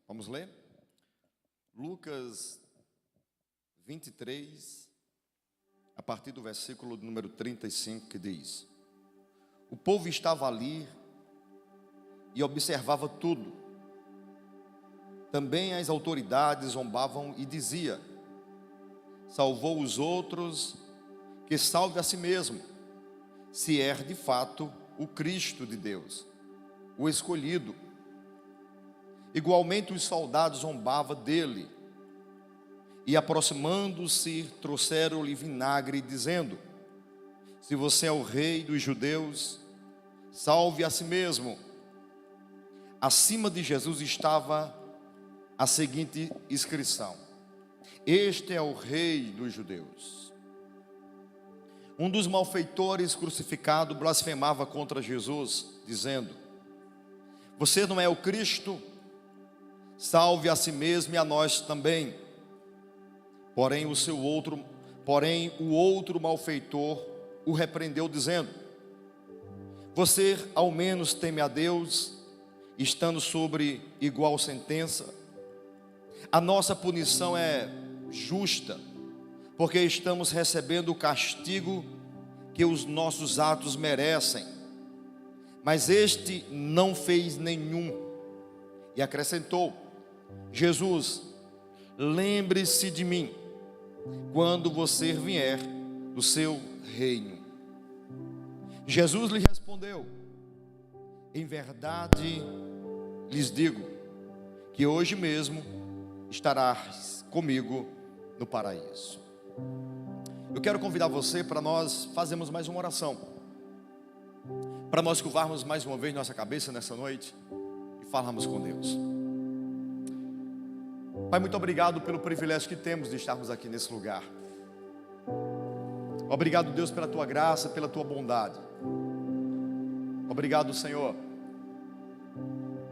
Vamos ler? Lucas 23, a partir do versículo número 35, que diz: O povo estava ali e observava tudo. Também as autoridades zombavam e dizia: salvou os outros, que salve a si mesmo, se é de fato o Cristo de Deus, o escolhido. Igualmente os soldados zombavam dele, e aproximando-se, trouxeram-lhe vinagre, dizendo: se você é o rei dos judeus, salve a si mesmo. Acima de Jesus estava a seguinte inscrição: este é o rei dos judeus. Um dos malfeitores crucificado blasfemava contra Jesus, dizendo: você não é o Cristo? Salve a si mesmo e a nós também. Porém o outro malfeitor o repreendeu, dizendo: você ao menos teme a Deus, estando sobre igual sentença. A nossa punição é justa, porque estamos recebendo o castigo que os nossos atos merecem. Mas este não fez nenhum. E acrescentou: Jesus, lembre-se de mim quando você vier do seu reino. Jesus lhe respondeu: em verdade lhes digo que hoje mesmo estarás comigo no paraíso. Eu quero convidar você para nós fazermos mais uma oração, para nós curvarmos mais uma vez nossa cabeça nessa noite e falarmos com Deus. Pai, muito obrigado pelo privilégio que temos de estarmos aqui nesse lugar. Obrigado, Deus, pela tua graça, pela tua bondade. Obrigado, Senhor,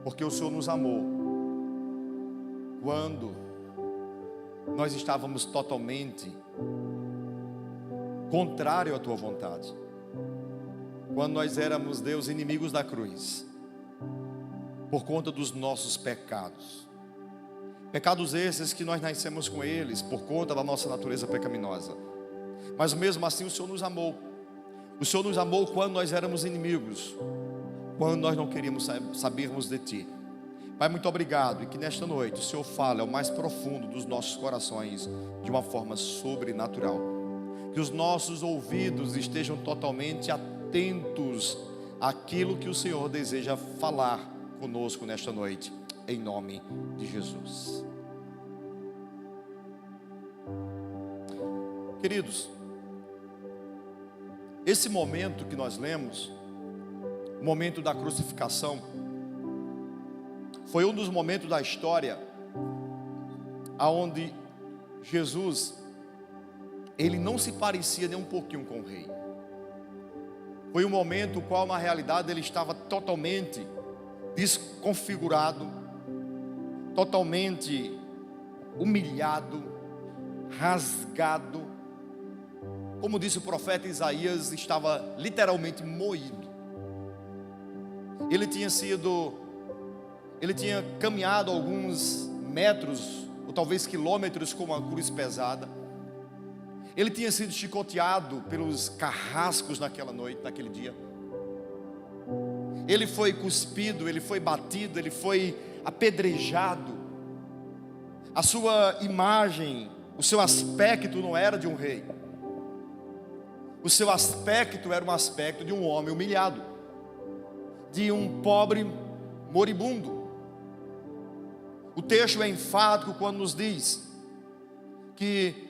porque o Senhor nos amou quando nós estávamos totalmente contrário à tua vontade, quando nós éramos, Deus, inimigos da cruz, por conta dos nossos pecados. Pecados esses que nós nascemos com eles por conta da nossa natureza pecaminosa. Mas mesmo assim o Senhor nos amou. O Senhor nos amou quando nós éramos inimigos, quando nós não queríamos sabermos de Ti. Pai, muito obrigado, e que nesta noite o Senhor fale ao mais profundo dos nossos corações de uma forma sobrenatural. Que os nossos ouvidos estejam totalmente atentos àquilo que o Senhor deseja falar conosco nesta noite, em nome de Jesus. Queridos, esse momento que nós lemos, o momento da crucificação, foi um dos momentos da história aonde Jesus, ele não se parecia nem um pouquinho com o rei. Foi um momento no qual na realidade ele estava totalmente desconfigurado, totalmente humilhado, rasgado. Como disse o profeta Isaías, estava literalmente moído. Ele tinha caminhado alguns metros, ou talvez quilômetros, com uma cruz pesada. Ele tinha sido chicoteado pelos carrascos naquele dia. Ele foi cuspido, ele foi batido, ele foi apedrejado. A sua imagem, o seu aspecto não era de um rei. O seu aspecto era um aspecto de um homem humilhado, de um pobre moribundo. O texto é enfático quando nos diz que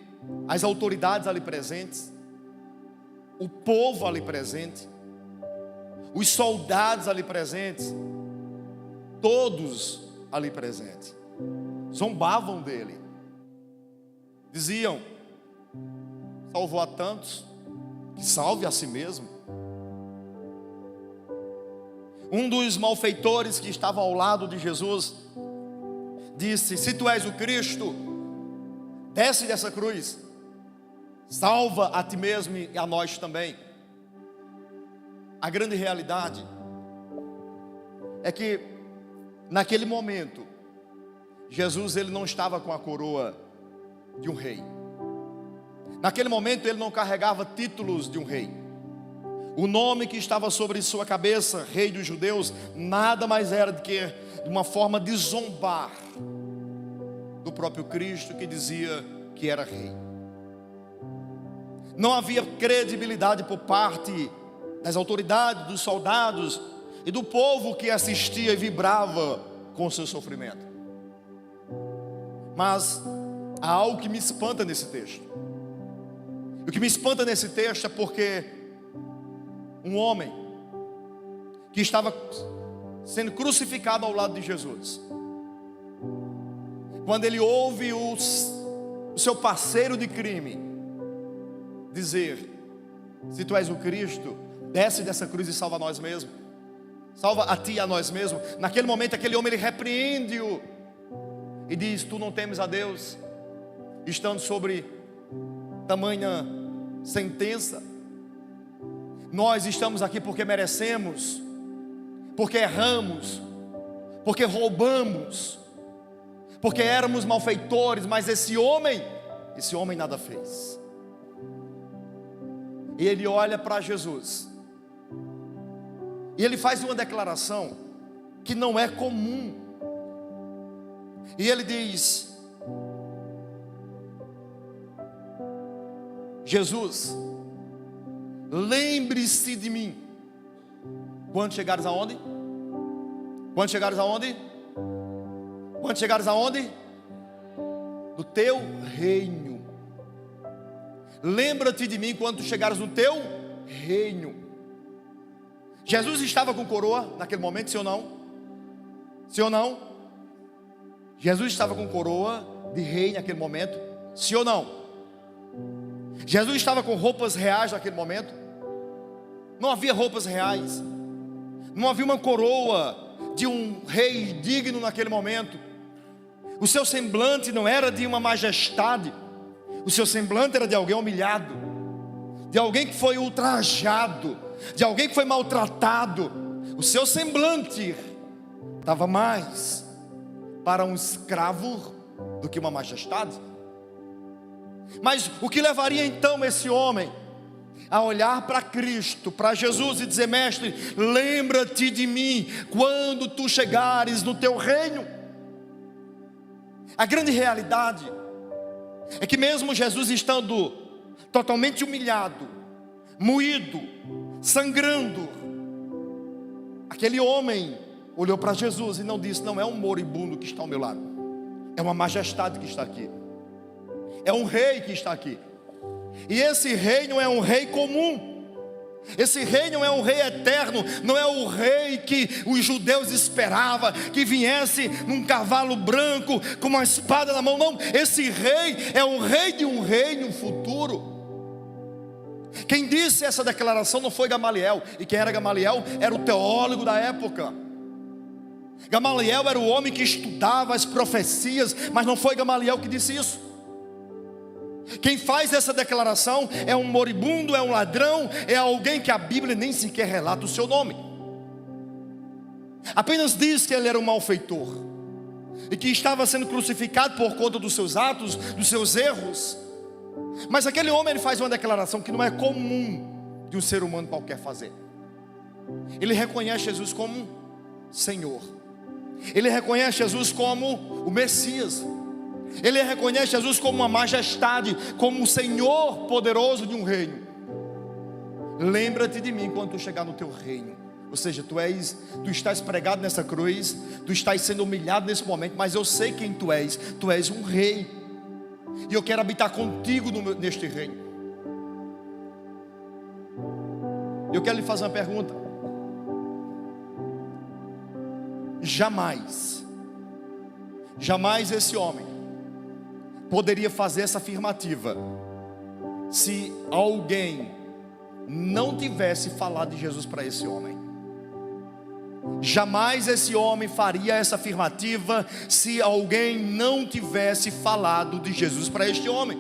as autoridades ali presentes, o povo ali presente, os soldados ali presentes, todos ali presentes, zombavam dele, diziam: salvou a tantos, que salve a si mesmo. Um dos malfeitores que estava ao lado de Jesus disse: se tu és o Cristo, desce dessa cruz, salva a ti mesmo e a nós também. A grande realidade é que naquele momento, Jesus ele não estava com a coroa de um rei. Naquele momento ele não carregava títulos de um rei. O nome que estava sobre sua cabeça, Rei dos Judeus, nada mais era do que uma forma de zombar do próprio Cristo, que dizia que era rei. Não havia credibilidade por parte das autoridades, dos soldados e do povo que assistia e vibrava com o seu sofrimento. Mas há algo que me espanta nesse texto. O que me espanta nesse texto é porque um homem que estava sendo crucificado ao lado de Jesus, quando ele ouve o seu parceiro de crime dizer: se tu és o Cristo, desce dessa cruz e salva a nós mesmos, salva a ti e a nós mesmos. Naquele momento aquele homem ele repreende-o e diz: tu não temes a Deus, estando sobre tamanha sentença? Nós estamos aqui porque merecemos, porque erramos, porque roubamos, porque éramos malfeitores, mas esse homem nada fez. E ele olha para Jesus e ele faz uma declaração que não é comum. E ele diz: Jesus, lembre-se de mim quando chegares aonde? Quando chegares aonde? Quando chegares aonde? No teu reino. Lembra-te de mim quando tu chegares no teu reino. Jesus estava com coroa naquele momento, sim ou não? Sim ou não? Jesus estava com coroa de rei naquele momento, sim ou não? Jesus estava com roupas reais naquele momento? Não havia roupas reais, não havia uma coroa de um rei digno naquele momento. O seu semblante não era de uma majestade, o seu semblante era de alguém humilhado, de alguém que foi ultrajado, de alguém que foi maltratado. O seu semblante estava mais para um escravo do que uma majestade. Mas o que levaria então esse homem a olhar para Cristo, para Jesus e dizer: mestre, lembra-te de mim quando tu chegares no teu reino? A grande realidade é que mesmo Jesus estando totalmente humilhado, moído, sangrando, aquele homem olhou para Jesus e não disse: não é um moribundo que está ao meu lado, é uma majestade que está aqui, é um rei que está aqui. E esse rei não é um rei comum, esse rei não é um rei eterno, não é o rei que os judeus esperavam, que viesse num cavalo branco com uma espada na mão. Não, esse rei é o rei de um reino futuro. Quem disse essa declaração não foi Gamaliel. E quem era Gamaliel? Era o teólogo da época. Gamaliel era o homem que estudava as profecias, mas não foi Gamaliel que disse isso. Quem faz essa declaração é um moribundo, é um ladrão, é alguém que a Bíblia nem sequer relata o seu nome. Apenas diz que ele era um malfeitor e que estava sendo crucificado por conta dos seus atos, dos seus erros. Mas aquele homem, ele faz uma declaração que não é comum de um ser humano qualquer fazer. Ele reconhece Jesus como Senhor, ele reconhece Jesus como o Messias, ele reconhece Jesus como uma majestade, como um Senhor poderoso de um reino. Lembra-te de mim quando tu chegar no teu reino. Ou seja, tu estás pregado nessa cruz, tu estás sendo humilhado nesse momento, mas eu sei quem tu és um rei, e eu quero habitar contigo neste reino. Eu quero lhe fazer uma pergunta. Jamais esse homem poderia fazer essa afirmativa se alguém não tivesse falado de Jesus para esse homem. Jamais esse homem faria essa afirmativa se alguém não tivesse falado de Jesus para este homem.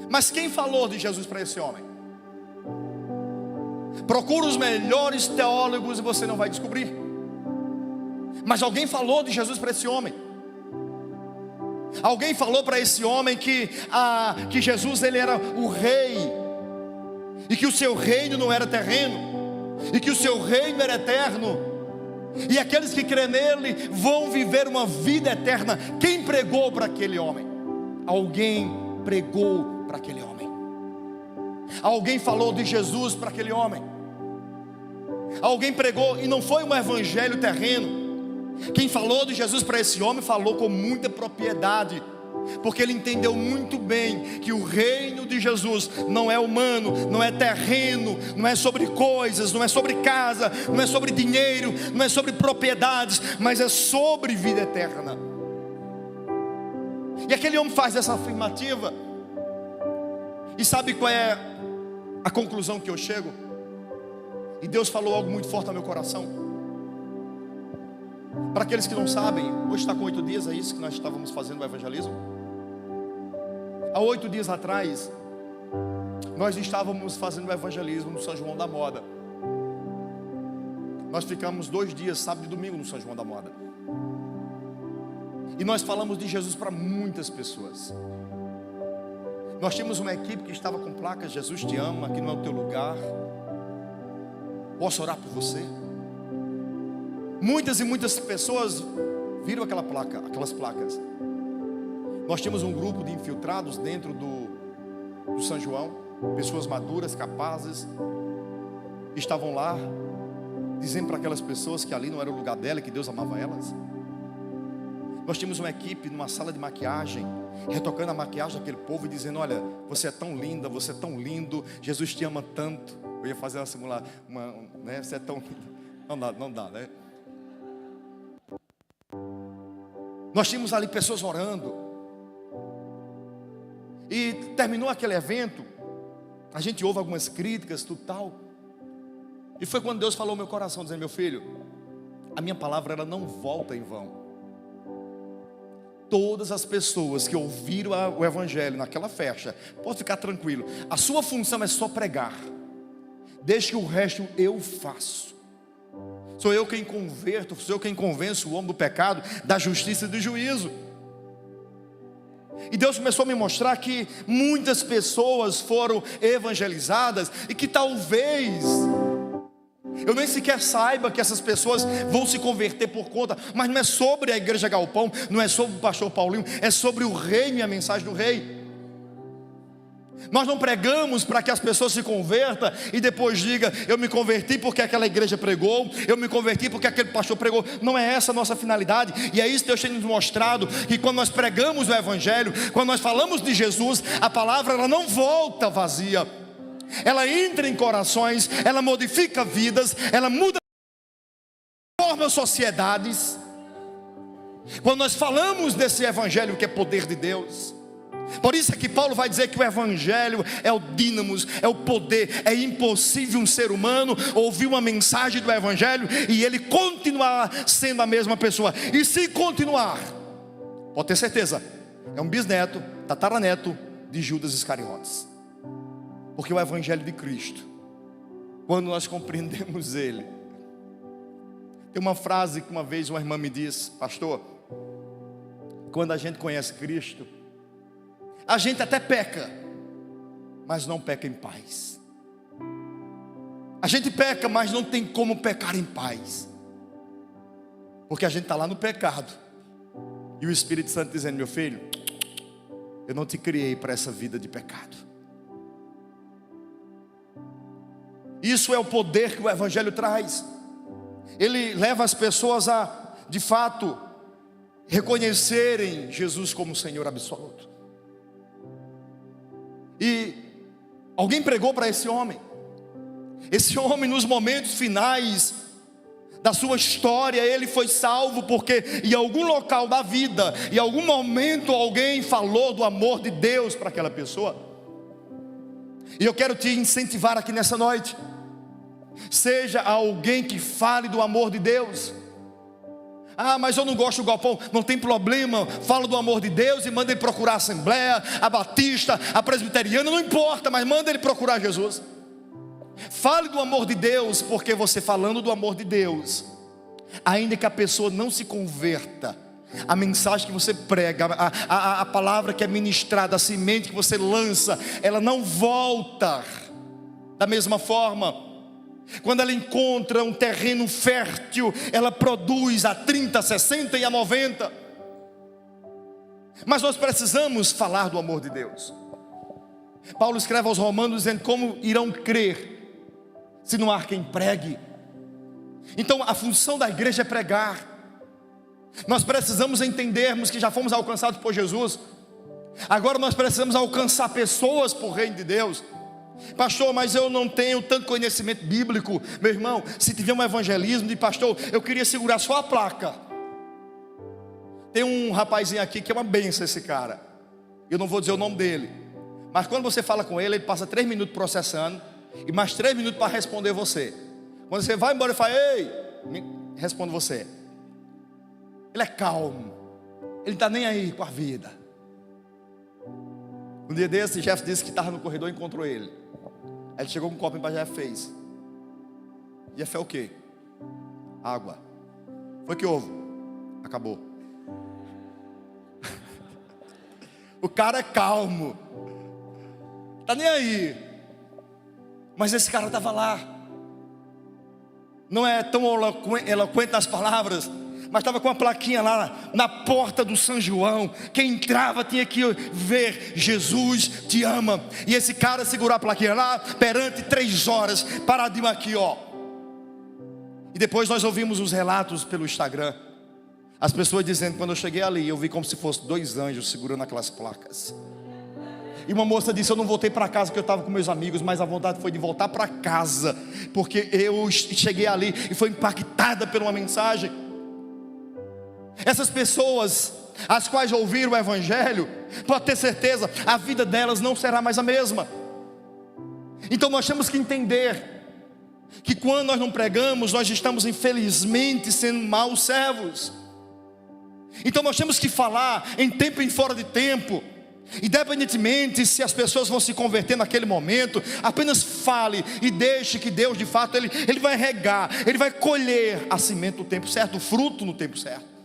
Mas quem falou de Jesus para esse homem? Procura os melhores teólogos e você não vai descobrir. Mas alguém falou de Jesus para esse homem. Alguém falou para esse homem que Jesus ele era o rei, e que o seu reino não era terreno, e que o seu reino era eterno, e aqueles que crêem nele vão viver uma vida eterna. Quem pregou para aquele homem? Alguém pregou para aquele homem. Alguém falou de Jesus para aquele homem. Alguém pregou, e não foi um evangelho terreno. Quem falou de Jesus para esse homem falou com muita propriedade, porque ele entendeu muito bem que o reino de Jesus não é humano, não é terreno, não é sobre coisas, não é sobre casa, não é sobre dinheiro, não é sobre propriedades, mas é sobre vida eterna. E aquele homem faz essa afirmativa, e sabe qual é a conclusão que eu chego? E Deus falou algo muito forte ao meu coração. Para aqueles que não sabem, hoje está com 8 dias, é isso que nós estávamos fazendo o evangelismo. Há 8 dias atrás, nós estávamos fazendo o evangelismo no São João da Moda. Nós ficamos 2 dias, sábado e domingo, no São João da Moda. E nós falamos de Jesus para muitas pessoas. Nós tínhamos uma equipe que estava com placas: Jesus te ama, aqui não é o teu lugar, posso orar por você? Muitas e muitas pessoas viram aquelas placas. Nós tínhamos um grupo de infiltrados dentro do São João, pessoas maduras, capazes, que estavam lá dizendo para aquelas pessoas que ali não era o lugar dela, que Deus amava elas. Nós tínhamos uma equipe numa sala de maquiagem, retocando a maquiagem daquele povo e dizendo: olha, você é tão linda, você é tão lindo, Jesus te ama tanto. Eu ia fazer uma simulação, né? Você é tão lindo. Não dá, né? Nós tínhamos ali pessoas orando. E terminou aquele evento, a gente ouve algumas críticas, tudo tal. E foi quando Deus falou ao meu coração, dizendo: meu filho, a minha palavra ela não volta em vão. Todas as pessoas que ouviram o evangelho naquela festa, pode ficar tranquilo, a sua função é só pregar. Deixe que o resto eu faço. Sou eu quem converto, sou eu quem convenço o homem do pecado, da justiça e do juízo. E Deus começou a me mostrar que muitas pessoas foram evangelizadas, e que talvez eu nem sequer saiba que essas pessoas vão se converter por conta. Mas não é sobre a igreja Galpão, não é sobre o pastor Paulinho, é sobre o reino e a mensagem do rei. Nós não pregamos para que as pessoas se convertam e depois digam: eu me converti porque aquela igreja pregou, eu me converti porque aquele pastor pregou. Não é essa a nossa finalidade. E é isso que Deus tem nos mostrado, que quando nós pregamos o evangelho, quando nós falamos de Jesus, a palavra ela não volta vazia. Ela entra em corações, ela modifica vidas, ela muda, forma sociedades. Quando nós falamos desse evangelho que é poder de Deus, por isso é que Paulo vai dizer que o evangelho é o dínamos, é o poder. É impossível um ser humano ouvir uma mensagem do evangelho e ele continuar sendo a mesma pessoa. E se continuar, pode ter certeza, é um bisneto, tataraneto de Judas Iscariotes. Porque o evangelho de Cristo, quando nós compreendemos ele, tem uma frase que uma vez uma irmã me disse: pastor, quando a gente conhece Cristo, a gente até peca, mas não peca em paz. A gente peca, mas não tem como pecar em paz, porque a gente está lá no pecado, e o Espírito Santo dizendo: meu filho, eu não te criei para essa vida de pecado. Isso é o poder que o evangelho traz. Ele leva as pessoas a, de fato, reconhecerem Jesus como Senhor absoluto. E alguém pregou para esse homem. Esse homem, nos momentos finais da sua história, ele foi salvo porque em algum local da vida, em algum momento, alguém falou do amor de Deus para aquela pessoa. E eu quero te incentivar aqui nessa noite: seja alguém que fale do amor de Deus. Ah, mas eu não gosto do Galpão. Não tem problema, fala do amor de Deus e manda ele procurar a Assembleia, a Batista, a Presbiteriana, não importa, mas manda ele procurar Jesus. Fale do amor de Deus, porque você falando do amor de Deus, ainda que a pessoa não se converta, a mensagem que você prega, a palavra que é ministrada, a semente que você lança, ela não volta da mesma forma. Quando ela encontra um terreno fértil, ela produz a 30, a 60 e a 90. Mas nós precisamos falar do amor de Deus. Paulo escreve aos Romanos dizendo: como irão crer se não há quem pregue? Então a função da igreja é pregar. Nós precisamos entendermos que já fomos alcançados por Jesus. Agora nós precisamos alcançar pessoas por reino de Deus. Pastor, mas eu não tenho tanto conhecimento bíblico. Meu irmão, se tiver um evangelismo de pastor, eu queria segurar só a placa. Tem um rapazinho aqui que é uma benção, esse cara. Eu não vou dizer o nome dele, mas quando você fala com ele, ele passa 3 minutos processando e mais 3 minutos para responder você. Quando você vai embora, ele fala: ei, responde você. Ele é calmo, ele não está nem aí com a vida. Um dia desse, Jeff disse que estava no corredor e encontrou ele. Aí ele chegou com um copo para Jeff, fez. Jeff é o quê? Água. Foi que houve? Acabou. O cara é calmo, está nem aí. Mas esse cara estava lá. Não é tão eloquente nas palavras, mas estava com uma plaquinha lá na porta do São João. Quem entrava tinha que ver: Jesus te ama. E esse cara segurou a plaquinha lá perante 3 horas, paradinho aqui, ó. E depois nós ouvimos os relatos pelo Instagram. As pessoas dizendo: quando eu cheguei ali, eu vi como se fosse 2 anjos segurando aquelas placas. E uma moça disse: eu não voltei para casa porque eu estava com meus amigos, mas a vontade foi de voltar para casa, porque eu cheguei ali e foi impactada por uma mensagem. Essas pessoas, as quais ouviram o evangelho, pode ter certeza, a vida delas não será mais a mesma. Então nós temos que entender que quando nós não pregamos, nós estamos infelizmente sendo maus servos. Então nós temos que falar em tempo e fora de tempo. Independentemente se as pessoas vão se converter naquele momento, apenas fale e deixe que Deus de fato ele vai regar, Ele vai colher a semente no tempo certo, o fruto no tempo certo.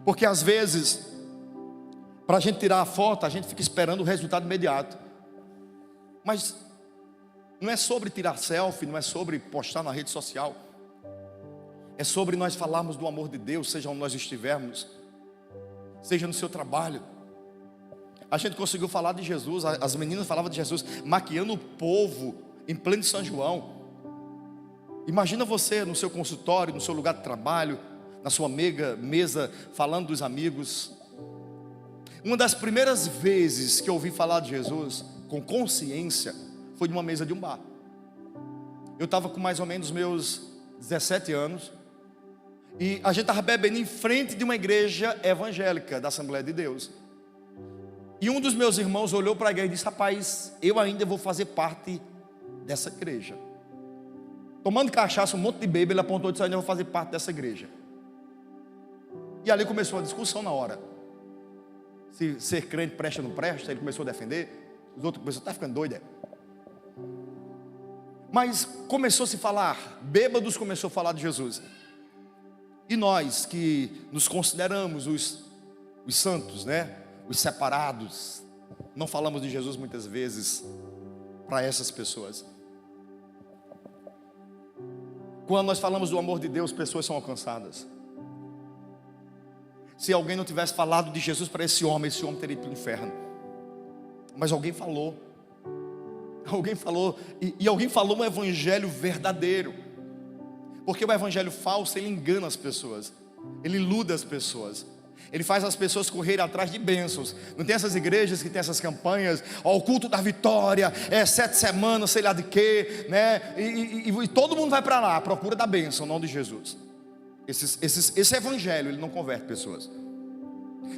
Porque às vezes, para a gente tirar a foto, a gente fica esperando o resultado imediato. Mas não é sobre tirar selfie, não é sobre postar na rede social. É sobre nós falarmos do amor de Deus, seja onde nós estivermos, seja no seu trabalho. A gente conseguiu falar de Jesus, as meninas falavam de Jesus, maquiando o povo em pleno São João. Imagina você no seu consultório, no seu lugar de trabalho, na sua mesa, falando dos amigos. Uma das primeiras vezes que eu ouvi falar de Jesus com consciência foi de uma mesa de um bar. Eu estava com mais ou menos meus 17 anos e a gente estava bebendo em frente de uma igreja evangélica da Assembleia de Deus. E um dos meus irmãos olhou para a igreja e disse: rapaz, eu ainda vou fazer parte dessa igreja. Tomando cachaça, um monte de bêbado, ele apontou e disse: eu ainda vou fazer parte dessa igreja. E ali começou a discussão na hora. Se ser crente presta ou não presta, ele começou a defender. Os outros começaram: está ficando doido, é? Mas começou a se falar, bêbados começou a falar de Jesus. E nós que nos consideramos os santos, né? Os separados, não falamos de Jesus muitas vezes para essas pessoas. Quando nós falamos do amor de Deus, pessoas são alcançadas. Se alguém não tivesse falado de Jesus para esse homem teria ido para o inferno. Mas alguém falou. Alguém falou, e alguém falou um evangelho verdadeiro. Porque o evangelho falso, ele engana as pessoas, ele ilude as pessoas, ele faz as pessoas correrem atrás de bênçãos. Não tem essas igrejas que tem essas campanhas: ó, o culto da vitória, 7 semanas, sei lá de quê, né? E todo mundo vai para lá à procura da bênção, não de Jesus. Esse evangelho, ele não converte pessoas.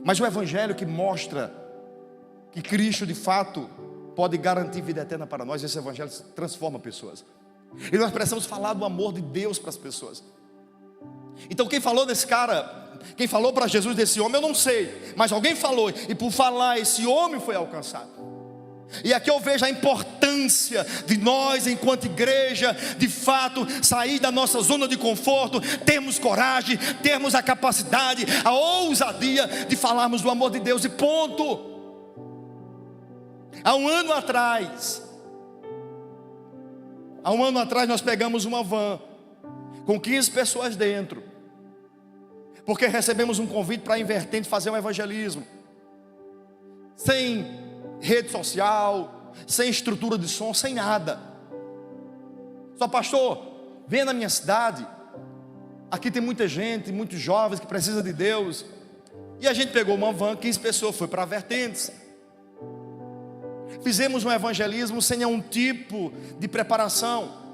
Mas o evangelho que mostra que Cristo de fato pode garantir vida eterna para nós, esse evangelho transforma pessoas. E nós precisamos falar do amor de Deus para as pessoas. Então quem falou desse cara, quem falou para Jesus desse homem, eu não sei, mas alguém falou, e por falar esse homem foi alcançado. E aqui eu vejo a importância de nós, enquanto igreja, de fato, sair da nossa zona de conforto, termos coragem, termos a capacidade, a ousadia de falarmos do amor de Deus e ponto. Há um ano atrás nós pegamos uma van com 15 pessoas dentro, porque recebemos um convite para a Invertente fazer um evangelismo, sem rede social, sem estrutura de som, sem nada. Só: pastor, venha na minha cidade, aqui tem muita gente, muitos jovens que precisam de Deus. E a gente pegou uma van, 15 pessoas, foi para Vertentes. Fizemos um evangelismo sem nenhum tipo de preparação.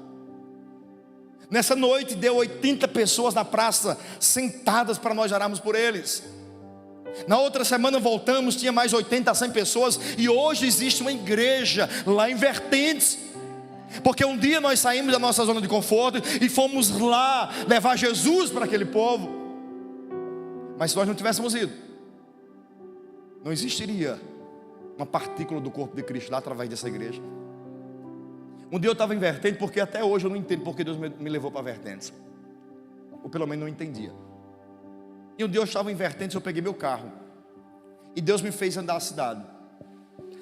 Nessa noite deu 80 pessoas na praça, sentadas para nós orarmos por eles. Na outra semana voltamos, tinha mais 80 a 100 pessoas. E hoje existe uma igreja lá em Vertentes, porque um dia nós saímos da nossa zona de conforto e fomos lá levar Jesus para aquele povo. Mas se nós não tivéssemos ido, não existiria uma partícula do corpo de Cristo lá através dessa igreja. Um dia eu estava em Vertentes, porque até hoje eu não entendo porque Deus me levou para Vertentes, ou pelo menos não entendia. E um dia eu estava em Vertentes, eu peguei meu carro e Deus me fez andar a cidade.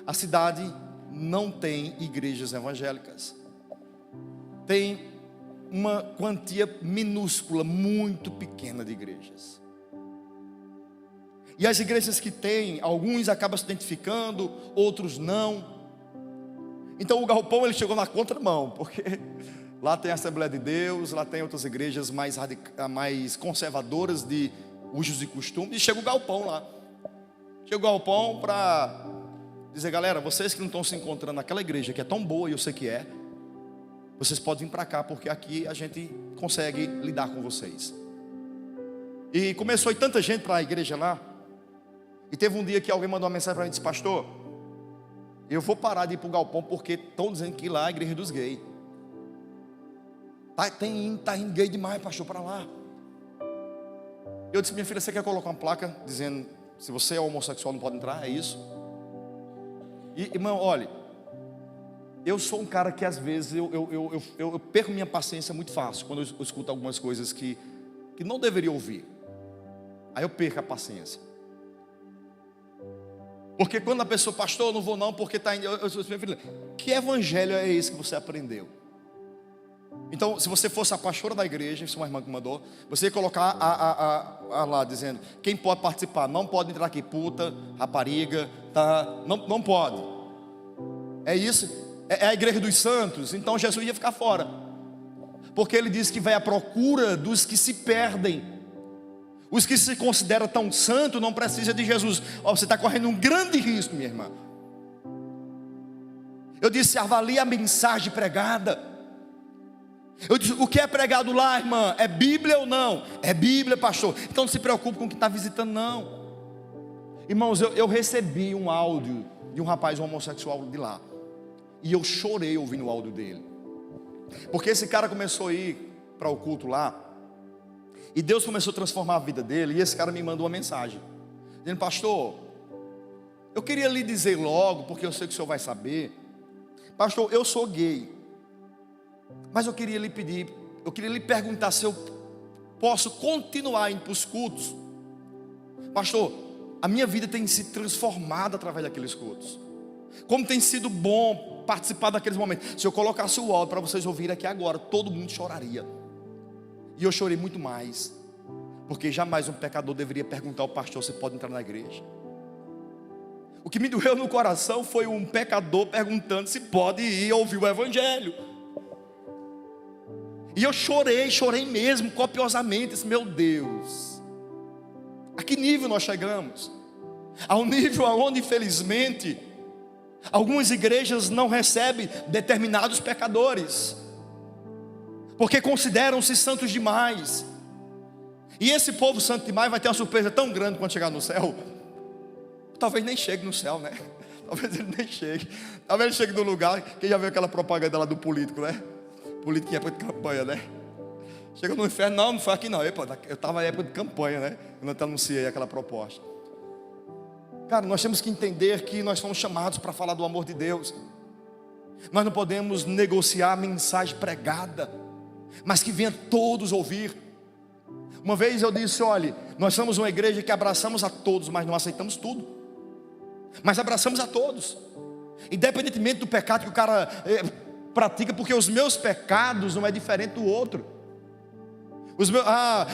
A cidade não tem igrejas evangélicas, tem uma quantia minúscula, muito pequena de igrejas. E as igrejas que tem, alguns acabam se identificando, outros não. Então o galpão ele chegou na contramão, porque lá tem a Assembleia de Deus, lá tem outras igrejas mais conservadoras de usos e costumes, e chega o galpão lá. Chega o galpão para dizer: galera, vocês que não estão se encontrando naquela igreja que é tão boa, e eu sei que é, vocês podem vir para cá, porque aqui a gente consegue lidar com vocês. E começou a ir tanta gente para a igreja lá. E teve um dia que alguém mandou uma mensagem para mim e disse: pastor, eu vou parar de ir para o galpão, porque estão dizendo que lá é a igreja dos gays. Tá indo gay demais, pastor, para lá. Eu disse: minha filha, você quer colocar uma placa dizendo: se você é homossexual não pode entrar? É isso? E irmão, olha, eu sou um cara que às vezes eu perco minha paciência muito fácil quando eu escuto algumas coisas que não deveria ouvir. Aí eu perco a paciência. Porque quando a pessoa: pastor, eu não vou não, porque está indo. Eu disse: minha filha, que evangelho é esse que você aprendeu? Então, se você fosse a pastora da igreja, isso é uma irmã que mandou, você ia colocar lá dizendo: quem pode participar? Não pode entrar aqui puta, rapariga, tá? Não pode. É isso? É a igreja dos santos. Então Jesus ia ficar fora, porque ele disse que vai à procura dos que se perdem. Os que se consideram tão santos não precisam de Jesus. Você está correndo um grande risco, minha irmã. Eu disse: avalie a mensagem pregada. Eu disse: o que é pregado lá, irmã? É Bíblia ou não? É Bíblia, pastor. Então não se preocupe com o que está visitando, não. Irmãos, eu recebi um áudio de um rapaz homossexual de lá, e eu chorei ouvindo o áudio dele, porque esse cara começou a ir para o culto lá, e Deus começou a transformar a vida dele. E esse cara me mandou uma mensagem dizendo: pastor, eu queria lhe dizer logo, porque eu sei que o senhor vai saber, pastor, eu sou gay, mas eu queria lhe perguntar se eu posso continuar indo para os cultos. Pastor, a minha vida tem se transformado através daqueles cultos. Como tem sido bom participar daqueles momentos. Se eu colocasse o áudio para vocês ouvirem aqui agora, todo mundo choraria. E eu chorei muito mais, porque jamais um pecador deveria perguntar ao pastor: você pode entrar na igreja? O que me doeu no coração foi um pecador perguntando se pode ir ouvir o evangelho. E eu chorei mesmo, copiosamente. Disse: meu Deus, a que nível nós chegamos? Ao nível aonde, infelizmente, algumas igrejas não recebem determinados pecadores, porque consideram-se santos demais. E esse povo santo demais vai ter uma surpresa tão grande quando chegar no céu. Talvez nem chegue no céu, né? Talvez ele nem chegue. Talvez ele chegue no lugar. Quem já viu aquela propaganda lá do político, né? Político em época de campanha, né? Chega no inferno: não foi aqui não. Eu estava em época de campanha, né? Quando eu anunciei aquela proposta. Cara, nós temos que entender que nós somos chamados para falar do amor de Deus. Nós não podemos negociar a mensagem pregada, mas que venha todos ouvir. Uma vez eu disse: olha, nós somos uma igreja que abraçamos a todos, mas não aceitamos tudo. Mas abraçamos a todos, independentemente do pecado que o cara pratica, porque os meus pecados não é diferente do outro.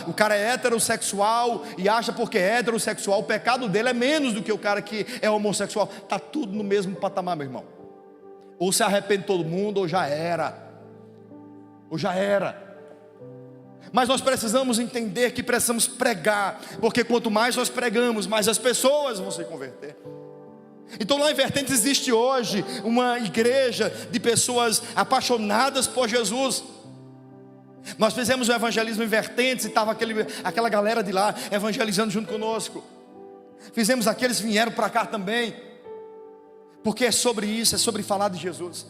O cara é heterossexual e acha porque é heterossexual, o pecado dele é menos do que o cara que é homossexual. Está tudo no mesmo patamar, meu irmão. Ou se arrepende todo mundo, ou já era. Mas nós precisamos entender que precisamos pregar, porque quanto mais nós pregamos, mais as pessoas vão se converter. Então lá em Vertentes existe hoje uma igreja de pessoas apaixonadas por Jesus. Nós fizemos o evangelismo em Vertentes e estava aquela galera de lá evangelizando junto conosco. Fizemos aqueles que vieram para cá também, porque é sobre isso, é sobre falar de Jesus.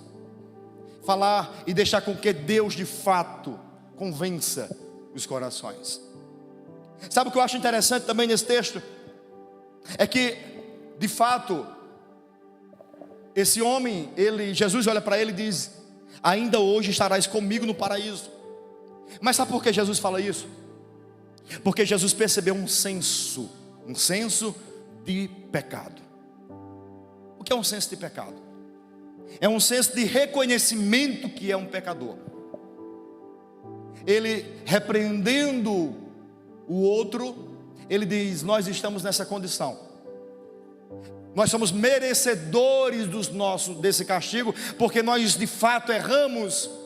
Falar e deixar com que Deus de fato convença os corações. Sabe o que eu acho interessante também nesse texto? É que, de fato, esse homem, Jesus olha para ele e diz: ainda hoje estarás comigo no paraíso. Mas sabe por que Jesus fala isso? Porque Jesus percebeu um senso de pecado. O que é um senso de pecado? É um senso de reconhecimento que é um pecador. Ele, repreendendo o outro, ele diz: nós estamos nessa condição, nós somos merecedores desse castigo, porque nós de fato erramos.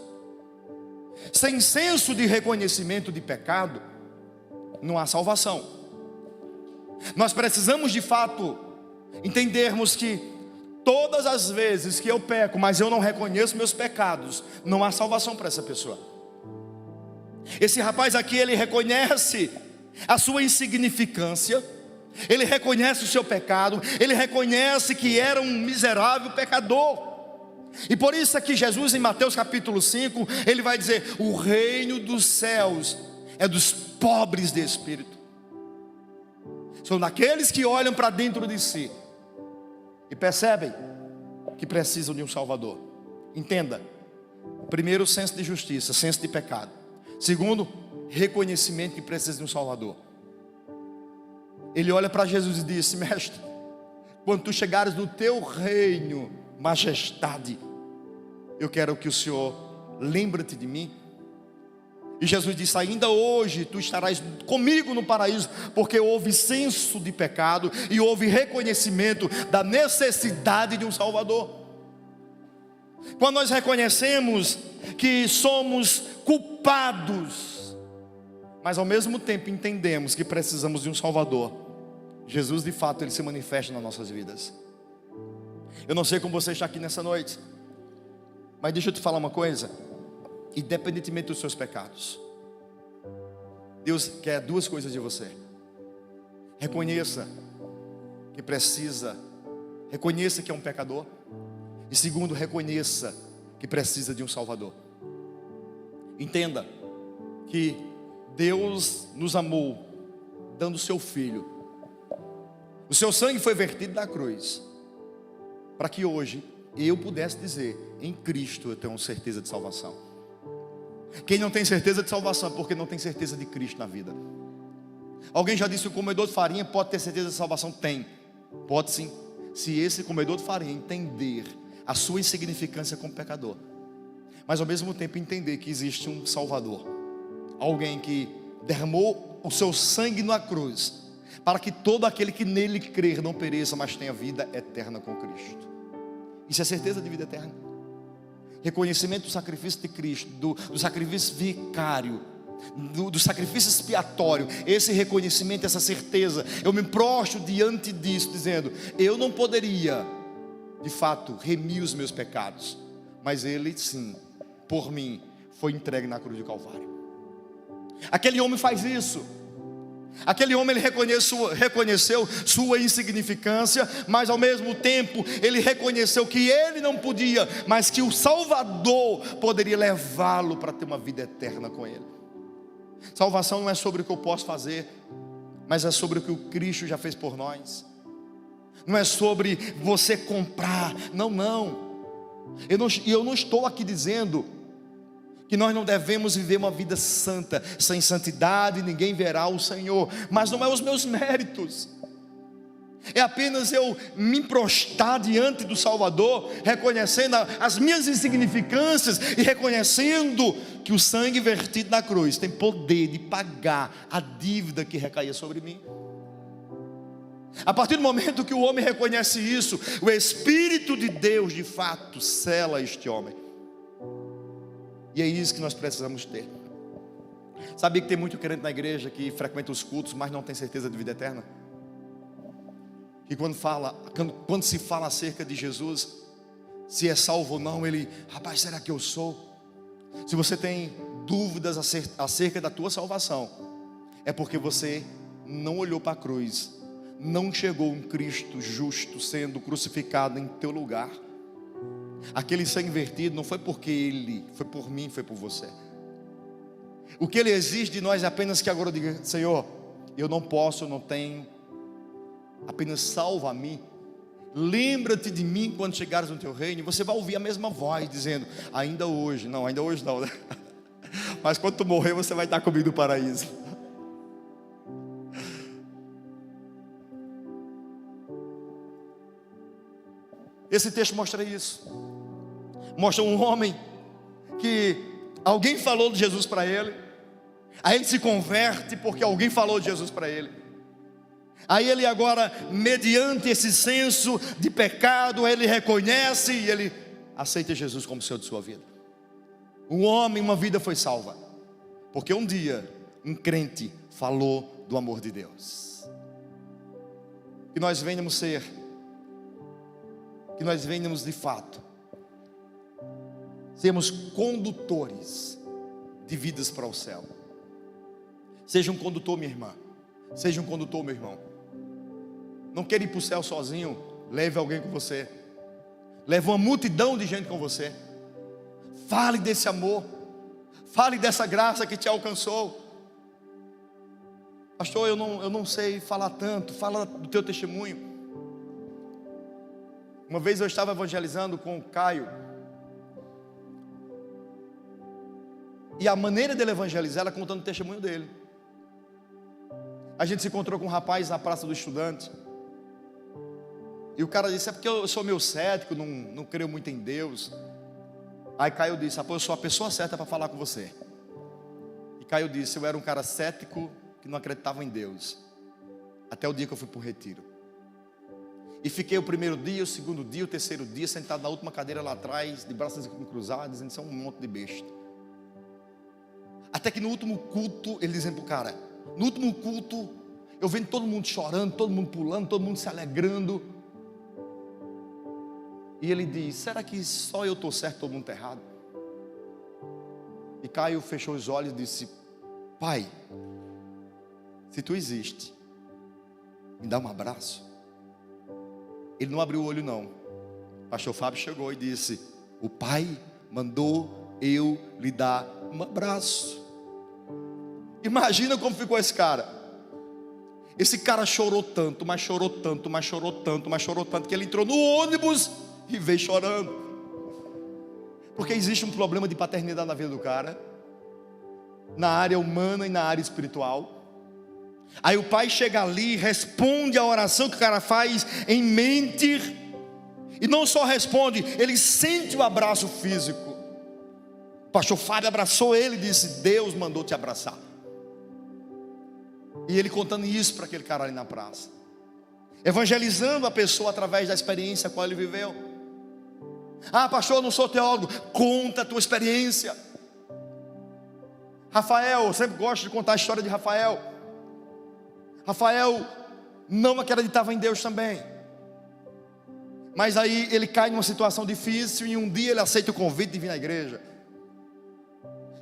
Sem senso de reconhecimento de pecado, não há salvação. Nós precisamos de fato entendermos que todas as vezes que eu peco, mas eu não reconheço meus pecados, não há salvação para essa pessoa. Esse rapaz aqui, ele reconhece a sua insignificância, ele reconhece o seu pecado, ele reconhece que era um miserável pecador. E por isso é que Jesus, em Mateus capítulo 5, ele vai dizer: o reino dos céus é dos pobres de espírito. São daqueles que olham para dentro de si e percebem que precisam de um Salvador. Entenda: primeiro, senso de justiça, senso de pecado. Segundo, reconhecimento que precisa de um Salvador. Ele olha para Jesus e diz: mestre, quando tu chegares no teu reino, majestade, eu quero que o Senhor lembre-te de mim. E Jesus disse: ainda hoje tu estarás comigo no paraíso, porque houve senso de pecado e houve reconhecimento da necessidade de um Salvador. Quando nós reconhecemos que somos culpados, mas ao mesmo tempo entendemos que precisamos de um Salvador, Jesus de fato ele se manifesta nas nossas vidas. Eu não sei como você está aqui nessa noite, mas deixa eu te falar uma coisa: independentemente dos seus pecados, Deus quer duas coisas de você. Reconheça que precisa, reconheça que é um pecador. E segundo, reconheça que precisa de um Salvador. Entenda que Deus nos amou dando o seu Filho. O seu sangue foi vertido na cruz, para que hoje eu pudesse dizer: em Cristo eu tenho certeza de salvação. Quem não tem certeza de salvação é porque não tem certeza de Cristo na vida. Alguém já disse que o comedor de farinha pode ter certeza de salvação? Tem, pode sim, se esse comedor de farinha entender a sua insignificância como pecador, mas ao mesmo tempo entender que existe um Salvador, alguém que derramou o seu sangue na cruz, para que todo aquele que nele crer não pereça, mas tenha vida eterna com Cristo. Isso é certeza de vida eterna. Reconhecimento do sacrifício de Cristo, do sacrifício vicário, do sacrifício expiatório. Esse reconhecimento, essa certeza, eu me prostro diante disso, dizendo: eu não poderia de fato remir os meus pecados, mas Ele sim, por mim, foi entregue na cruz do Calvário. Aquele homem faz isso. Aquele homem, ele reconheceu sua insignificância, mas ao mesmo tempo ele reconheceu que ele não podia, mas que o Salvador poderia levá-lo para ter uma vida eterna com ele. Salvação não é sobre o que eu posso fazer, mas é sobre o que o Cristo já fez por nós. não é sobre você comprar, não. Eu não estou aqui dizendo que nós não devemos viver uma vida santa. Sem santidade ninguém verá o Senhor, mas não é os meus méritos, é apenas eu me prostrar diante do Salvador, reconhecendo as minhas insignificâncias e reconhecendo que o sangue vertido na cruz tem poder de pagar a dívida que recaía sobre mim. A partir do momento que o homem reconhece isso, o Espírito de Deus de fato sela este homem. E é isso que nós precisamos ter. Sabia que tem muito crente na igreja que frequenta os cultos, mas não tem certeza de vida eterna? E quando se fala acerca de Jesus, se é salvo ou não, ele, rapaz, será que eu sou? Se você tem dúvidas acerca da tua salvação, é porque você não olhou para a cruz, não chegou um Cristo justo sendo crucificado em teu lugar. Aquele sangue vertido não foi porque ele, foi por mim, foi por você. O que ele exige de nós é apenas que agora eu diga: Senhor, eu não posso, eu não tenho, apenas salva a mim. Lembra-te de mim quando chegares no teu reino. E você vai ouvir a mesma voz dizendo: ainda hoje não, né? Mas quando tu morrer você vai estar comigo no paraíso. Esse texto mostra isso. Mostra um homem que alguém falou de Jesus para ele, aí ele se converte porque alguém falou de Jesus para ele. Aí ele agora, mediante esse senso de pecado, ele reconhece e ele aceita Jesus como Senhor de sua vida. Um homem, uma vida foi salva, porque um dia um crente falou do amor de Deus. Que nós venhamos ser, que nós venhamos de fato sermos condutores de vidas para o céu. Seja um condutor, minha irmã, seja um condutor, meu irmão. Não queira ir para o céu sozinho, leve alguém com você, leve uma multidão de gente com você. Fale desse amor, fale dessa graça que te alcançou. Pastor, eu não sei falar tanto. Fala do teu testemunho. Uma vez eu estava evangelizando com o Caio, e a maneira dele evangelizar era contando o testemunho dele. A gente se encontrou com um rapaz na Praça do Estudante, e o cara disse: é porque eu sou meio cético, não creio muito em Deus. Aí Caio disse: eu sou a pessoa certa para falar com você. E Caio disse: eu era um cara cético que não acreditava em Deus, até o dia que eu fui para o retiro. E fiquei o primeiro dia, o segundo dia, o terceiro dia sentado na última cadeira lá atrás, de braços cruzados, dizendo: isso é um monte de besta. Até que no último culto, ele dizendo para o cara: no último culto, eu vendo todo mundo chorando, todo mundo pulando, todo mundo se alegrando. E ele diz: será que só eu estou certo, todo mundo está errado? E Caio fechou os olhos e disse: pai, se tu existe, me dá um abraço. Ele não abriu o olho não. O pastor Fábio chegou e disse: o pai mandou eu lhe dar um abraço. Imagina como ficou esse cara. Esse cara chorou tanto, mas chorou tanto, mas chorou tanto, mas chorou tanto, que ele entrou no ônibus e veio chorando. Porque existe um problema de paternidade na vida do cara, na área humana e na área espiritual. Aí o pai chega ali, responde a oração que o cara faz em mente, e não só responde, ele sente o abraço físico. O pastor Fábio abraçou ele e disse: Deus mandou te abraçar. E ele contando isso para aquele cara ali na praça, evangelizando a pessoa através da experiência a qual ele viveu. Ah, pastor, eu não sou teólogo. Conta a tua experiência. Rafael, eu sempre gosto de contar a história de Rafael. Rafael não acreditava em Deus também, mas aí ele cai numa situação difícil, e um dia ele aceita o convite de vir à igreja.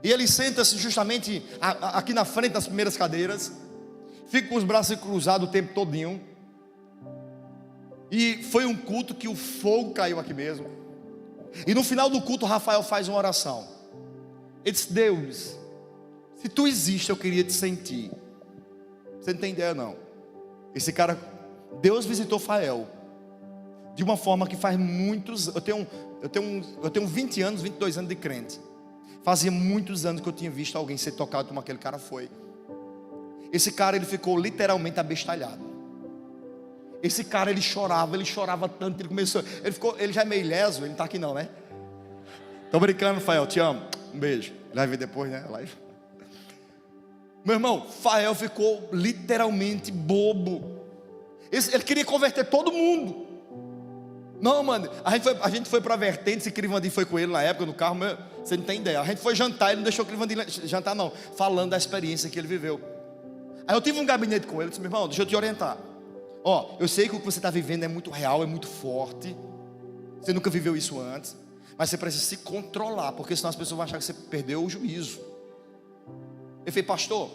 E ele senta-se justamente aqui na frente das primeiras cadeiras, fica com os braços cruzados o tempo todinho. E foi um culto que o fogo caiu aqui mesmo. E no final do culto, Rafael faz uma oração. Ele disse: Deus, se tu existe, eu queria te sentir. Você não tem ideia não. Esse cara, Deus visitou Rafael de uma forma que faz muitos... Eu tenho 20 anos, 22 anos de crente. Fazia muitos anos que eu tinha visto alguém ser tocado como aquele cara foi. Esse cara, ele ficou literalmente abestalhado. Esse cara, ele chorava tanto, ele já é meio leso, ele não está aqui não, né? Tô brincando, Fael, te amo, um beijo. Ele vai ver depois, né? Live. Meu irmão, Fael ficou literalmente bobo. Ele queria converter todo mundo. Não, mano, a gente foi para a vertente. Esse Crivandi foi com ele na época no carro, você não tem ideia. A gente foi jantar, ele não deixou o Crivandi jantar não, falando da experiência que ele viveu. Aí eu tive um gabinete com ele, eu disse: meu irmão, deixa eu te orientar. Ó, eu sei que o que você está vivendo é muito real, é muito forte. Você nunca viveu isso antes, mas você precisa se controlar, porque senão as pessoas vão achar que você perdeu o juízo. Eu falei: pastor,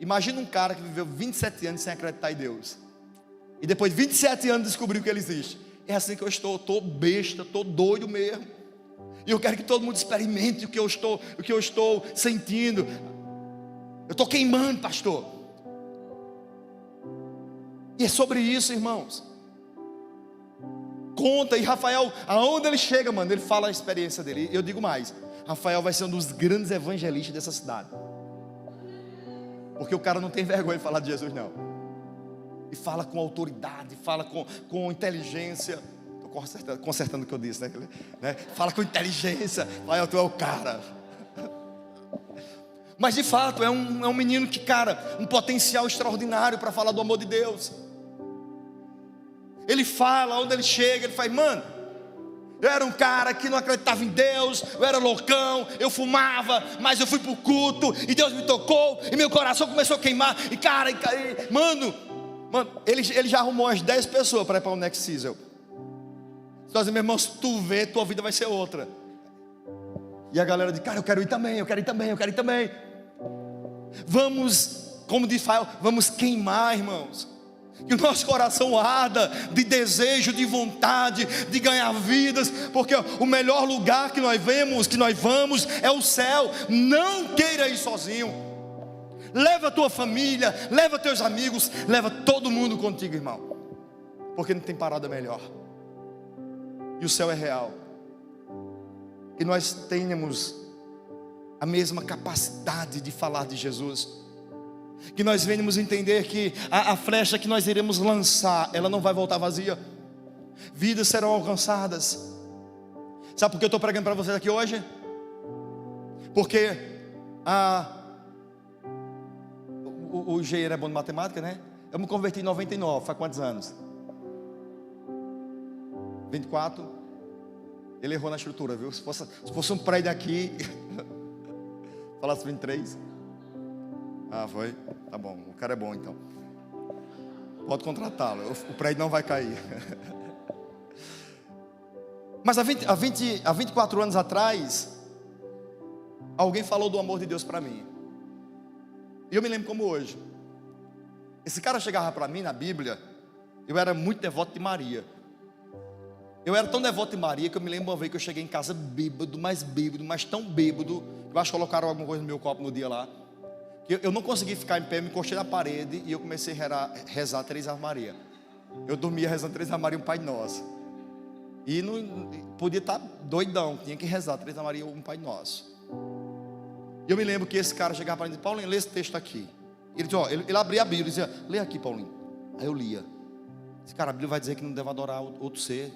imagina um cara que viveu 27 anos sem acreditar em Deus, e depois de 27 anos descobriu que Ele existe. É assim que eu estou besta, estou doido mesmo. E eu quero que todo mundo experimente o que eu estou sentindo. Eu estou queimando, pastor. E é sobre isso, irmãos. Conta. E Rafael, aonde ele chega, mano, ele fala a experiência dele. Eu digo mais: Rafael vai ser um dos grandes evangelistas dessa cidade, porque o cara não tem vergonha de falar de Jesus, não. E fala com autoridade, fala com inteligência. Estou consertando o que eu disse, né? Fala com inteligência. Vai, tu é o cara. Mas de fato é um menino que, cara, um potencial extraordinário para falar do amor de Deus. Ele fala, onde ele chega, ele faz: mano, eu era um cara que não acreditava em Deus, eu era loucão, eu fumava, mas eu fui pro culto e Deus me tocou e meu coração começou a queimar. E cara, mano, ele já arrumou umas 10 pessoas para ir para o Next Season. Então, meu irmão, se tu vê, tua vida vai ser outra. E a galera diz: cara, eu quero ir também, eu quero ir também, eu quero ir também. Vamos, como diz Fael, vamos queimar, irmãos. Que o nosso coração arda de desejo, de vontade, de ganhar vidas, porque o melhor lugar que nós vamos é o céu. Não queira ir sozinho. Leva a tua família, leva teus amigos, leva todo mundo contigo, irmão, porque não tem parada melhor. E o céu é real. E nós tenhamos a mesma capacidade de falar de Jesus. Que nós venhamos entender que a flecha que nós iremos lançar, ela não vai voltar vazia. Vidas serão alcançadas. Sabe por que eu estou pregando para vocês aqui hoje? Porque o Geir é bom de matemática, né? Eu me converti em 99, faz quantos anos? 24. Ele errou na estrutura, viu? Se fosse um prédio aqui, falasse 23. Ah, foi? Tá bom, o cara é bom então. Pode contratá-lo, o prédio não vai cair. Mas há 24 anos atrás, alguém falou do amor de Deus para mim. E eu me lembro como hoje. Esse cara chegava para mim na Bíblia. Eu era muito devoto de Maria. Eu era tão devoto de Maria que eu me lembro uma vez que eu cheguei em casa bêbado, mas tão bêbado. Eu acho que colocaram alguma coisa no meu copo no dia lá. Que eu não consegui ficar em pé, me encostei na parede e eu comecei a rezar 3 Ave Maria. Eu dormia rezando 3 Ave Maria e um Pai Nosso. E não podia estar doidão, tinha que rezar 3 Ave Maria e um Pai Nosso. E eu me lembro que esse cara chegava para mim e dizia: Paulinho, lê esse texto aqui. Ele dizia, ele abria a Bíblia e dizia: lê aqui, Paulinho. Aí eu lia. Esse cara, a Bíblia vai dizer que não deve adorar outro ser.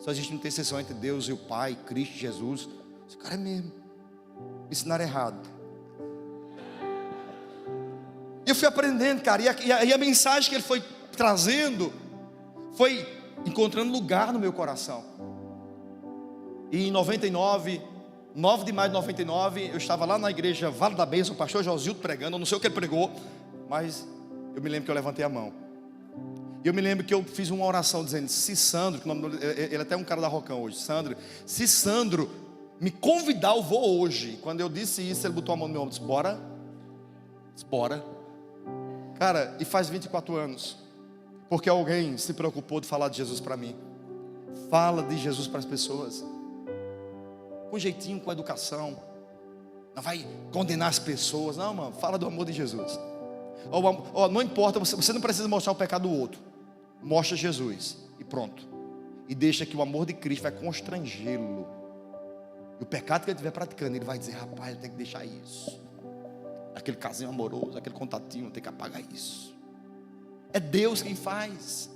Só existe uma interseção entre Deus e o Pai, Cristo, Jesus. Esse cara é mesmo. Me ensinaram errado. E eu fui aprendendo, cara. E a mensagem que ele foi trazendo foi encontrando lugar no meu coração. E em 99, 9 de maio de 99, eu estava lá na igreja Vale da Bênção, o pastor Josildo pregando. Eu não sei o que ele pregou, mas eu me lembro que eu levantei a mão. E eu me lembro que eu fiz uma oração dizendo: se Sandro, que ele é até um cara da Rocão hoje, se Sandro me convidar, eu vou hoje. Quando eu disse isso, ele botou a mão no meu ombro e disse: bora. Disse: bora. Cara, e faz 24 anos, porque alguém se preocupou de falar de Jesus para mim. Fala de Jesus para as pessoas, com jeitinho, com educação. Não vai condenar as pessoas, não, mano. Fala do amor de Jesus. Não importa, você não precisa mostrar o pecado do outro. Mostra Jesus e pronto. e deixa que o amor de Cristo vai constrangê-lo. E o pecado que ele estiver praticando, ele vai dizer: rapaz, eu tenho que deixar isso. Aquele casinho amoroso, aquele contatinho, tem que apagar isso. É Deus quem faz.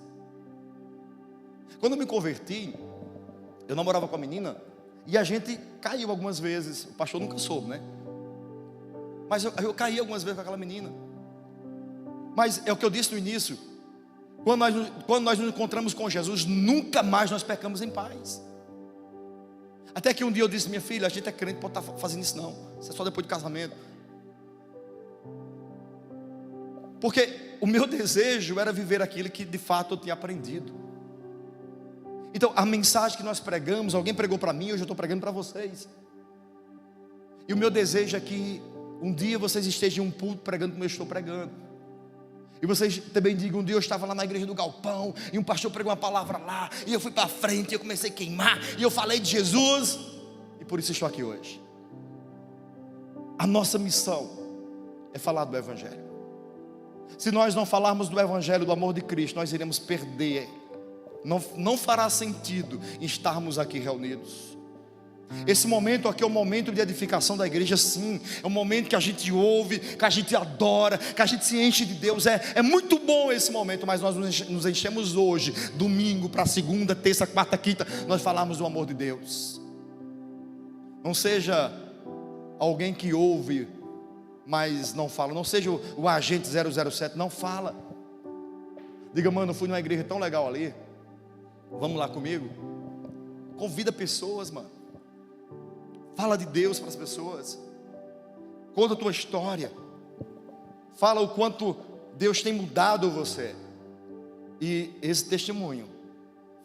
Quando eu me converti, eu namorava com a menina e a gente caiu algumas vezes. O pastor nunca soube, né? Mas eu caí algumas vezes com aquela menina. Mas é o que eu disse no início: quando nós nos encontramos com Jesus, nunca mais nós pecamos em paz. Até que um dia eu disse: minha filha, a gente é crente, pode estar fazendo isso não. Isso é só depois do casamento. Porque o meu desejo era viver aquilo que de fato eu tinha aprendido. Então a mensagem que nós pregamos, alguém pregou para mim, hoje eu estou pregando para vocês. E o meu desejo é que um dia vocês estejam em um púlpito pregando como eu estou pregando. E vocês também digam: um dia eu estava lá na igreja do Galpão, e um pastor pregou uma palavra lá, e eu fui para frente, e eu comecei a queimar, e eu falei de Jesus, e por isso estou aqui hoje. A nossa missão é falar do Evangelho. Se nós não falarmos do Evangelho, do amor de Cristo, nós iremos perder. Não fará sentido estarmos aqui reunidos. Esse momento aqui é um momento de edificação da igreja, sim. É um momento que a gente ouve, que a gente adora, que a gente se enche de Deus. É muito bom esse momento, mas nós nos enchemos hoje, domingo para segunda, terça, quarta, quinta, nós falamos do amor de Deus. Não seja alguém que ouve, mas não fala. Não seja o agente 007, não fala. Diga: mano, eu fui numa igreja tão legal ali, vamos lá comigo. Convida pessoas, mano. Fala de Deus para as pessoas. Conta a tua história. Fala o quanto Deus tem mudado você. E esse testemunho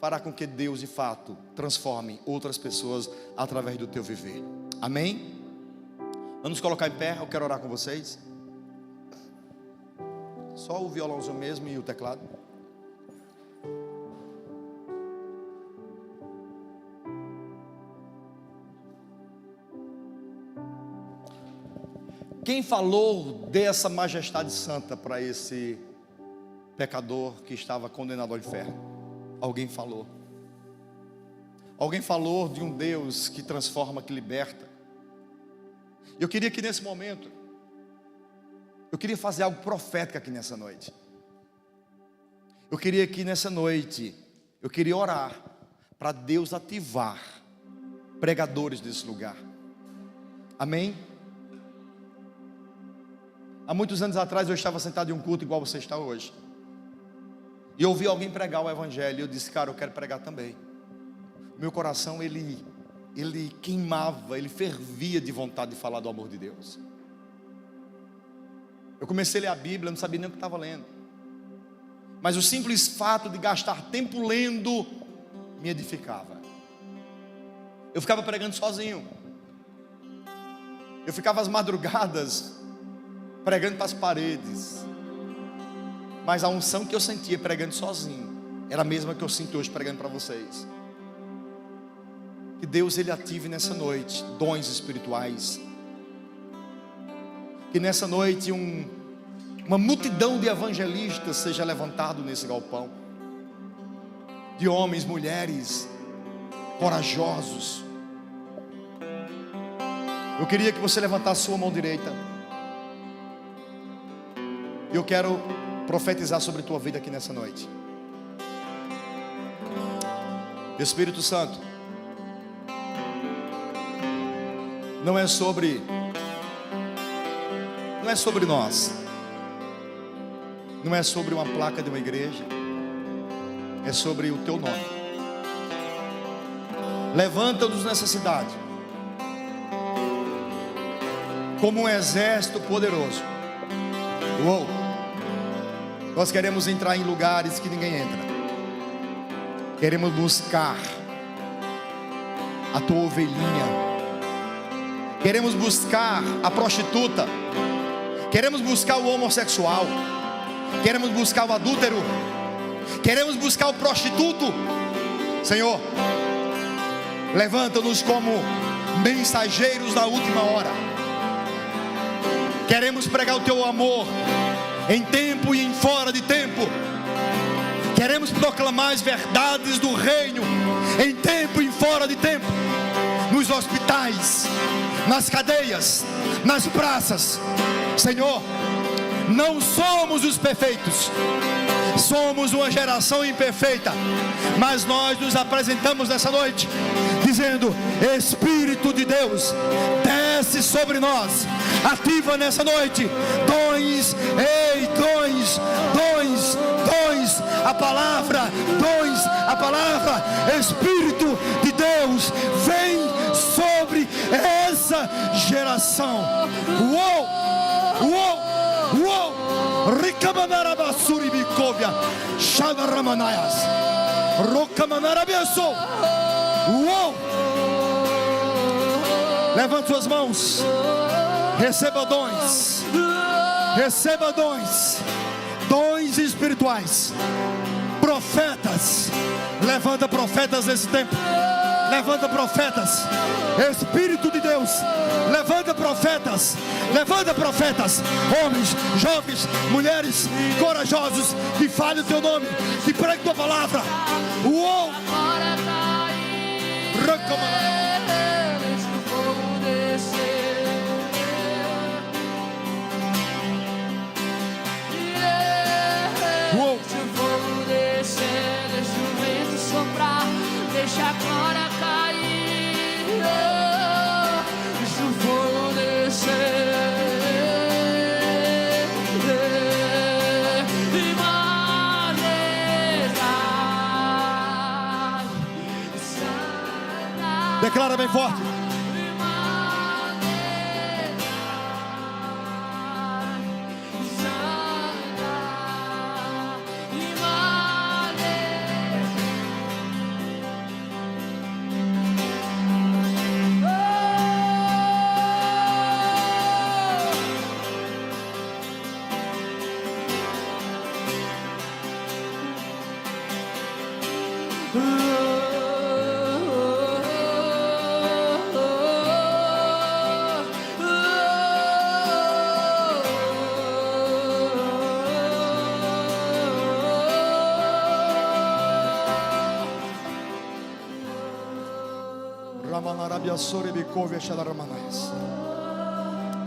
fará com que Deus de fato transforme outras pessoas através do teu viver. Amém? Vamos colocar em pé, eu quero orar com vocês. Só o violãozinho mesmo e o teclado. Quem falou dessa majestade santa para esse pecador que estava condenado ao inferno? Alguém falou. Alguém falou de um Deus que transforma, que liberta. Eu queria que nesse momento, eu queria fazer algo profético aqui nessa noite. Eu queria que nessa noite, eu queria orar para Deus ativar pregadores desse lugar. Amém? Há muitos anos atrás eu estava sentado em um culto igual você está hoje. E eu ouvi alguém pregar o Evangelho. E eu disse: cara, eu quero pregar também. Meu coração, ele queimava, ele fervia de vontade de falar do amor de Deus. Eu comecei a ler a Bíblia, não sabia nem o que estava lendo. Mas o simples fato de gastar tempo lendo me edificava. Eu ficava pregando sozinho. Eu ficava às madrugadas pregando para as paredes. Mas a unção que eu sentia pregando sozinho era a mesma que eu sinto hoje pregando para vocês. Que Deus ele ative nessa noite dons espirituais. Que nessa noite uma multidão de evangelistas seja levantado nesse galpão. De homens, mulheres corajosos. Eu queria que você levantasse sua mão direita. Eu quero profetizar sobre a tua vida aqui nessa noite. Espírito Santo, não é sobre nós, não é sobre uma placa de uma igreja, é sobre o teu nome. Levanta-nos nessa cidade como um exército poderoso. Uou! Nós queremos entrar em lugares que ninguém entra. Queremos buscar a tua ovelhinha. Queremos buscar a prostituta. Queremos buscar o homossexual. Queremos buscar o adúltero. Queremos buscar o prostituto. Senhor, levanta-nos como mensageiros da última hora. Queremos pregar o teu amor em tempo e em fora de tempo. Queremos proclamar as verdades do reino em tempo e fora de tempo, nos hospitais, nas cadeias, nas praças. Senhor, não somos os perfeitos, somos uma geração imperfeita, mas nós nos apresentamos nessa noite dizendo: Espírito de Deus, desce sobre nós, ativa nessa noite dons, a palavra, Espírito de Deus, vem sobre essa geração. Rikamanarabasuri bikovia, Shadaramanayas, Rokamanarabiaso. Levante suas mãos, receba dons, dons espirituais, profetas. Levanta profetas nesse tempo, levanta profetas, Espírito de Deus, levanta profetas, homens, jovens, mulheres, corajosos, que falem o teu nome, que preguem tua palavra. Deixa a glória cair, deixa o fogo descer, e majestade. Declara bem forte.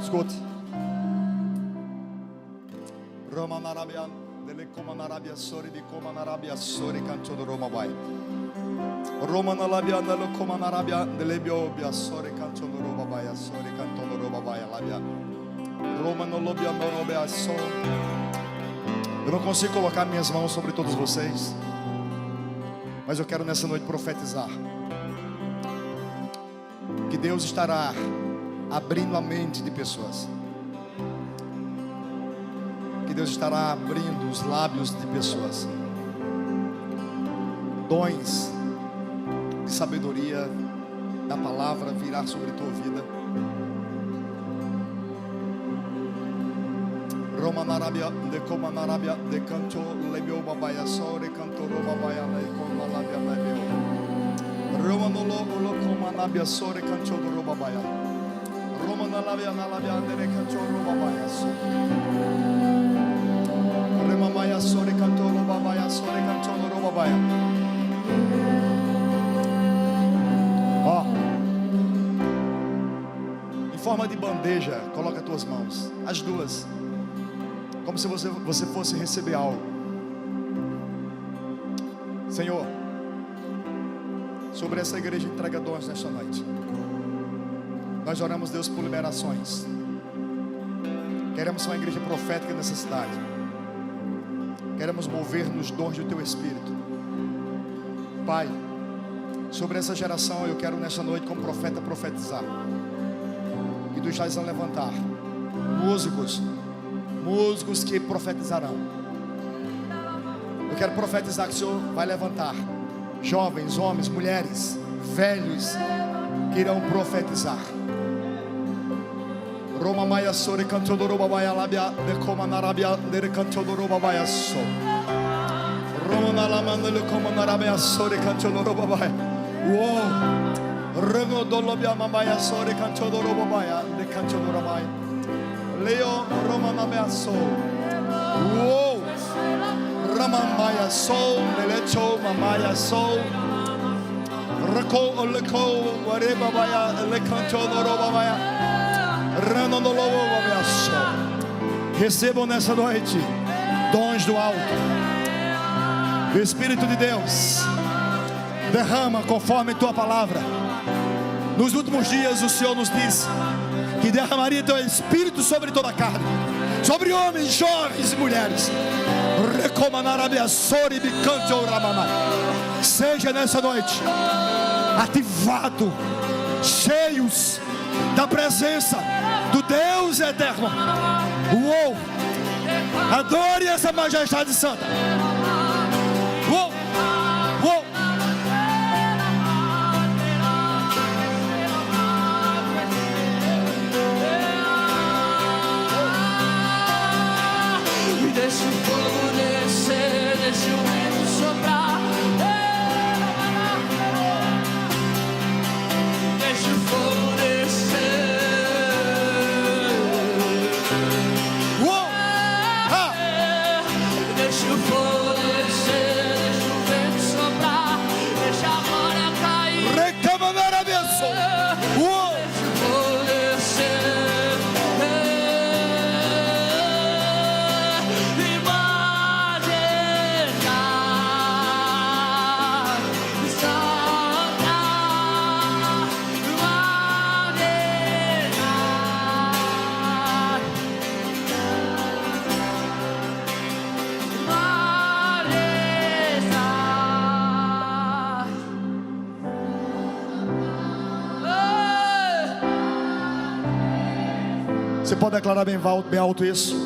Escute. Eu não consigo colocar minhas mãos sobre todos vocês, mas eu quero nessa noite profetizar que Deus estará abrindo a mente de pessoas, que Deus estará abrindo os lábios de pessoas. Dons de sabedoria da palavra virá sobre a tua vida. Romanarabia de Comanarabia de Canto Lebio Babaya Sore Canto Babaya Lecomalabia Lebio Romanolo Comanabia Sore Canto Babaya Romanalabia Nalabia de Canto Babaya Remamaya Sore Canto Babaya Sore Canto Babaya. Em forma de bandeja, coloca as tuas mãos, as duas, como se você fosse receber algo. Senhor, sobre essa igreja entrega dons nesta noite. Nós oramos, Deus, por liberações. Queremos ser uma igreja profética nessa cidade. Queremos mover nos dons do Teu Espírito. Pai, sobre essa geração eu quero nesta noite como profeta profetizar que Tu estás a levantar músicos que profetizarão. Eu quero profetizar que o Senhor vai levantar jovens, homens, mulheres, velhos que irão profetizar. Roma Maia Sore Cantodoro Babaya Labia de Comanarabia de Cantodoro Babaya So Roma Nalamanda de Comanarabia Sore Cantodoro Babaya. Rego Dolobia Mabaya Sore Cantodoro Babaya de Cantodoro Babaya Leo Roma Nabia So Ramamaya Sol, Lelecho, Mamaya Sol, Rako, Oleko, Wareba Baya, Lecanto, Norobaya, Ranondolobo, Babaya Sol. Recebam nessa noite dons do alto. O Espírito de Deus derrama conforme tua palavra. Nos últimos dias o Senhor nos disse que derramaria teu Espírito sobre toda a carne, sobre homens, jovens e mulheres. Seja nessa noite ativado, cheios da presença do Deus eterno. Uou! Adore essa majestade santa. Uou! Uou! Deixa o fogo descer, deixa o vento soprar. Deixa o fogo descer. Uou! Ah! Deixa o fogo descer, deixa o vento soprar. Deixa a glória cair. Recamanar a bênção. Uou! Deixa o fogo descer. Você pode declarar bem alto isso?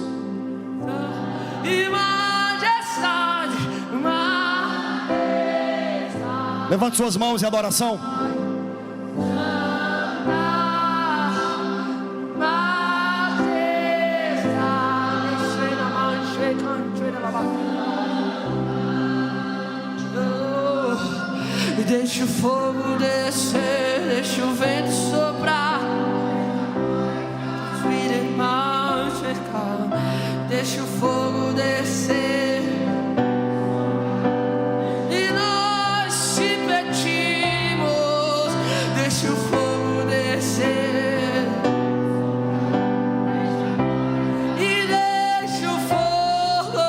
E majestade, majestade. Levante suas mãos em adoração. Deixa o fogo descer, deixa o vento soprar. Deixa o fogo descer. E nós te pedimos, deixa o fogo descer. E deixa o fogo.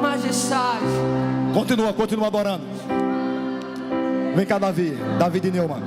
Majestade. Continua adorando. Vem cá, Davi de Neumann.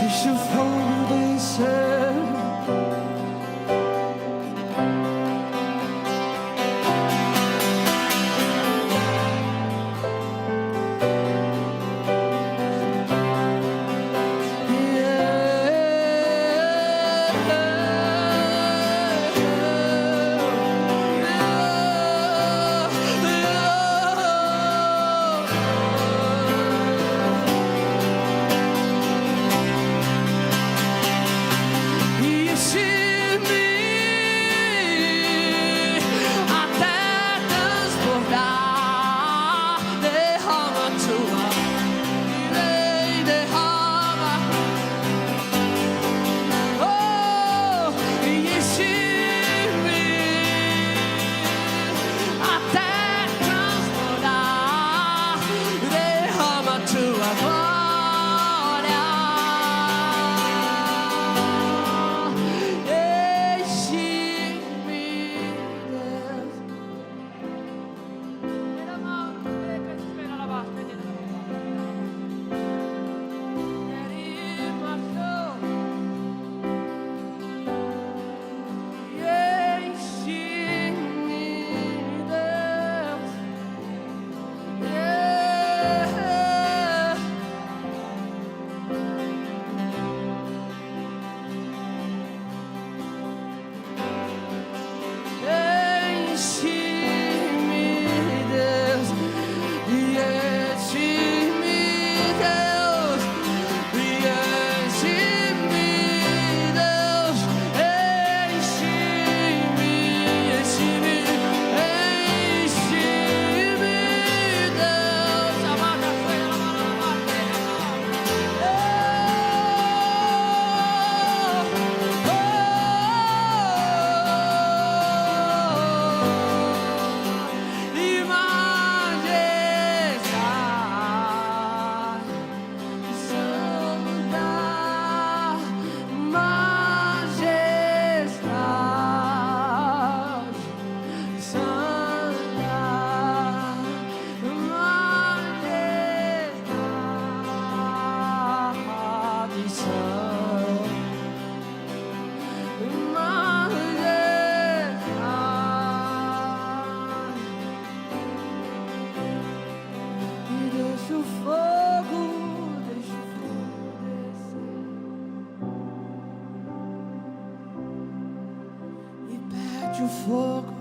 deixa o fogo descer. O fogo